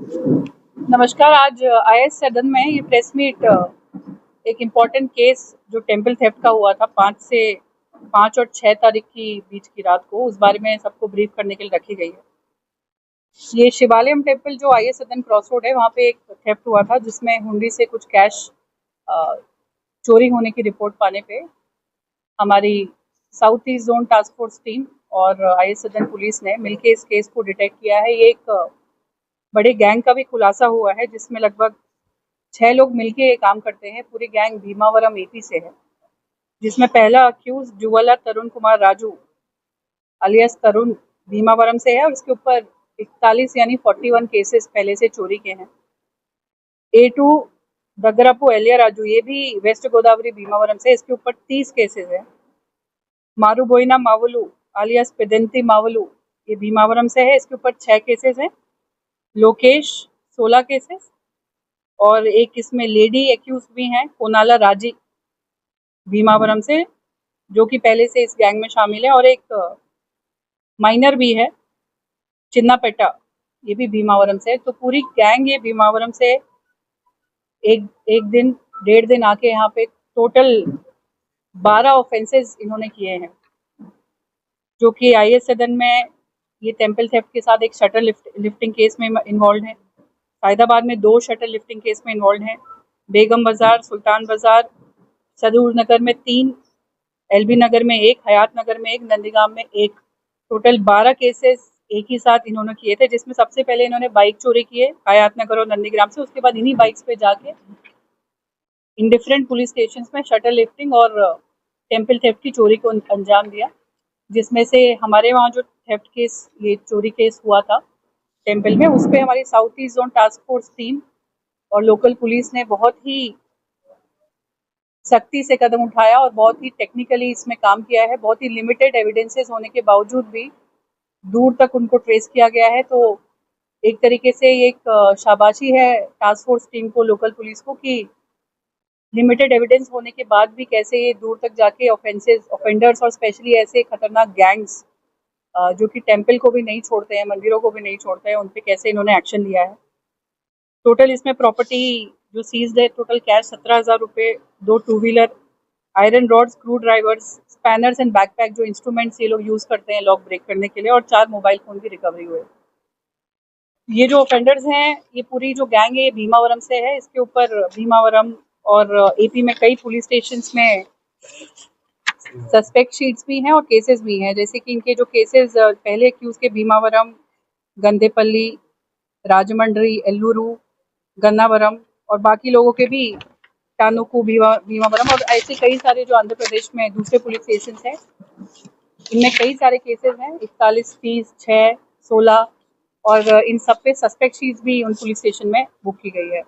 नमस्कार। आज आईएएस सदन में ये प्रेस मीट एक इम्पॉर्टेंट केस जो टेम्पल थेफ्ट का हुआ था 5 और 6 तारीख की बीच की रात को, उस बारे में सबको ब्रीफ करने के लिए रखी गई है। ये शिवालयम टेम्पल जो आईएएस सदन क्रॉस रोड है, वहाँ पे एक थेफ्ट हुआ था जिसमें हुंडी से कुछ कैश चोरी होने की रिपोर्ट पाने पे हमारी south east zone task force team और आईएएस सदन पुलिस ने मिलकर इस केस को डिटेक्ट किया है। ये एक बड़े गैंग का भी खुलासा हुआ है जिसमें लगभग 6 लोग मिलके काम करते हैं। पूरी गैंग भीमावरम एपी से है, जिसमें पहला अक्यूज जुवाला तरुण कुमार राजू अलियास तरुण भीमावरम से है और इसके ऊपर 41 यानी 41 केसेस पहले से चोरी के हैं। A2 दगरापू एलिया राजू, ये भी वेस्ट गोदावरी भीमावरम से, इसके ऊपर 30 केसेस है। मारूबोइना मावलू अलियास पेदंती मावलू, ये भीमावरम से है, इसके ऊपर 6 केसेस हैं। लोकेश 16 केसेस और एक इसमें लेडी एक्यूज भी हैं, कोनाला राजी भीमावरम से, जो कि पहले से इस गैंग में शामिल है। और एक माइनर भी है चिन्नापेटा, ये भी भीमावरम से है। तो पूरी गैंग ये भीमावरम से एक दिन 1.5 दिन आके यहाँ पे टोटल 12 ऑफेंसेस इन्होंने किए हैं, जो कि आईएएस सदन में ये टेम्पल थेफ्ट के साथ एक शटर लिफ्टिंग केस में इन्वॉल्व है। फैदाबाद में 2 शटर लिफ्टिंग केस में इन्वॉल्व हैं। बेगम बाजार, सुल्तान बाजार, सदूर नगर में 3, एलबी नगर में 1, हयात नगर में 1, नंदीगाम में 1, टोटल 12 केसेस एक ही साथ इन्होंने किए थे। जिसमें सबसे पहले इन्होंने बाइक चोरी किए हयात नगर और नंदीग्राम से, उसके बाद इन्हीं बाइक्स पे जाके इन डिफरेंट पुलिस स्टेशन में शटर लिफ्टिंग और टेम्पल थेफ्ट की चोरी को अंजाम दिया। जिसमें से हमारे वहाँ जो थेफ्ट केस, ये चोरी केस हुआ था टेम्पल में, उस पर हमारी south east zone task force team और लोकल पुलिस ने बहुत ही सख्ती से कदम उठाया और बहुत ही टेक्निकली इसमें काम किया है। बहुत ही लिमिटेड एविडेंसेस होने के बावजूद भी दूर तक उनको ट्रेस किया गया है। तो एक तरीके से ये एक शाबाशी है टास्क फोर्स टीम को, लोकल पुलिस को, कि लिमिटेड एविडेंस होने के बाद भी कैसे ये दूर तक जाके ऑफेंडर्स और स्पेशली ऐसे खतरनाक गैंग्स जो कि टेम्पल को भी नहीं छोड़ते हैं, मंदिरों को भी नहीं छोड़ते हैं, उन पे कैसे इन्होंने एक्शन लिया है। टोटल इसमें प्रॉपर्टी जो सीज्ड है, टोटल कैश 17,000 रुपये, 2 two wheeler, iron rod, screw drivers, spanners and backpack, जो इंस्ट्रूमेंट्स ये लोग यूज करते हैं लॉक ब्रेक करने के लिए, और 4 मोबाइल फोन की रिकवरी हुए। ये जो ऑफेंडर्स हैं, ये पूरी जो गैंग है ये भीमावरम से है। इसके ऊपर भीमावरम और एपी में कई पुलिस स्टेशंस में सस्पेक्ट शीट्स भी हैं और केसेस भी हैं। जैसे कि इनके जो केसेस पहले एक्यूज के भीमावरम, गंदेपल्ली, राजमंड्री, एल्लूरू, गन्नावरम और बाकी लोगों के भी टानुकू, भीमावरम और ऐसे कई सारे जो आंध्र प्रदेश में दूसरे पुलिस स्टेशन हैं, इनमें कई सारे केसेस हैं, 41, 30, 6, 16, और इन सब पे सस्पेक्ट शीट्स भी उन पुलिस स्टेशन में बुक की गई है।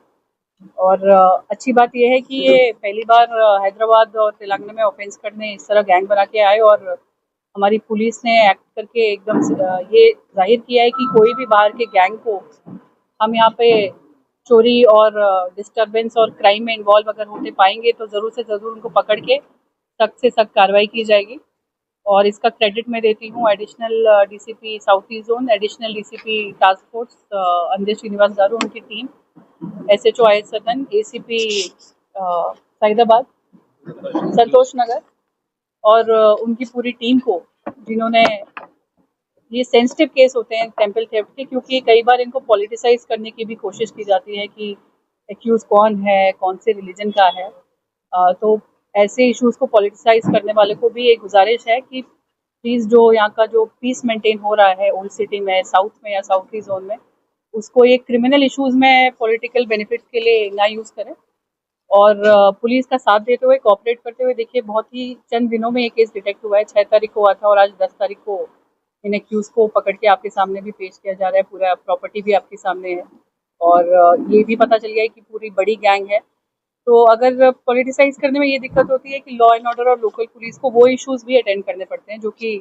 और अच्छी बात यह है कि ये पहली बार हैदराबाद और तेलंगाना में ऑफेंस करने इस तरह गैंग बना के आए, और हमारी पुलिस ने एक्ट करके एकदम ये जाहिर किया है कि कोई भी बाहर के गैंग को हम यहाँ पे चोरी और डिस्टरबेंस और क्राइम में इन्वॉल्व अगर होते पाएंगे तो ज़रूर से ज़रूर उनको पकड़ के सख्त से सख्त कार्रवाई की जाएगी। और इसका क्रेडिट मैं देती हूँ additional DCP south east zone, additional DCP task force Anjay Srinivas garu, उनकी team, SHO IAS Sadan, ACP Faridabad, Santosh Nagar और उनकी पूरी टीम को, जिन्होंने, ये सेंसिटिव केस होते हैं टेम्पल थेफ्ट के, क्योंकि कई बार इनको पॉलिटिसाइज करने की भी कोशिश की जाती है कि एक्यूज कौन है, कौन से रिलीजन का है। तो ऐसे इश्यूज को पॉलिटिसाइज करने वाले को भी एक गुजारिश है कि प्लीज़ जो यहाँ का जो पीस मेंटेन हो रहा है ओल्ड सिटी में, साउथ में या साउथ ईस्ट जोन में, उसको ये क्रिमिनल इश्यूज में पॉलिटिकल बेनिफिट के लिए ना यूज़ करें। और पुलिस का साथ देते हुए, कोऑपरेट करते हुए, देखिए बहुत ही चंद दिनों में ये केस डिटेक्ट हुआ है। 6 तारीख को हुआ था और आज 10 तारीख को इन एक्यूज को पकड़ के आपके सामने भी पेश किया जा रहा है। पूरा प्रॉपर्टी भी आपके सामने है और ये भी पता चल गया है कि पूरी बड़ी गैंग है। तो अगर पॉलिटिसाइज करने में ये दिक्कत होती है कि लॉ एंड ऑर्डर और लोकल पुलिस को वो इश्यूज भी अटेंड करने पड़ते हैं, जो कि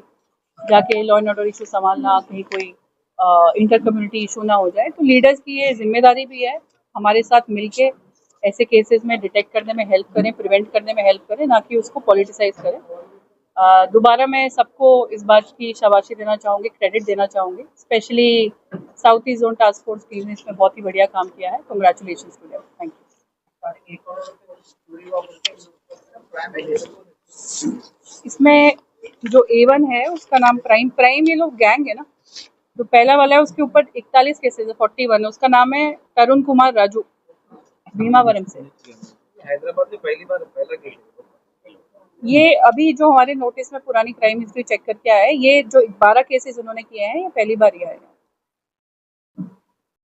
जाके लॉ एंड ऑर्डर इशू संभालना, कहीं कोई इंटर कम्युनिटी इशू ना हो जाए। तो लीडर्स की ये जिम्मेदारी भी है हमारे साथ मिलके ऐसे केसेस में डिटेक्ट करने में हेल्प करें, प्रिवेंट करने में हेल्प करें, ना कि उसको पॉलिटिसाइज करें। दोबारा मैं सबको इस बात की शाबाशी देना चाहूँगी, क्रेडिट देना चाहूँगी, specially south east zone task force team ने इसमें बहुत ही बढ़िया काम किया है। Congratulations to them, thank you. इसमें जो A1 है उसका नाम प्राइम ये लोग गैंग है ना, जो पहला वाला है उसके ऊपर 41 केसेस है, 41 है, उसका नाम है तरुण कुमार राजू, भीमावरम से। हैदराबाद में पहला केस ये अभी जो हमारे नोटिस में पुरानी क्राइम हिस्ट्री चेक करके आया है, ये जो 12 केसेस उन्होंने किए हैं ये पहली बार ही आए हैं।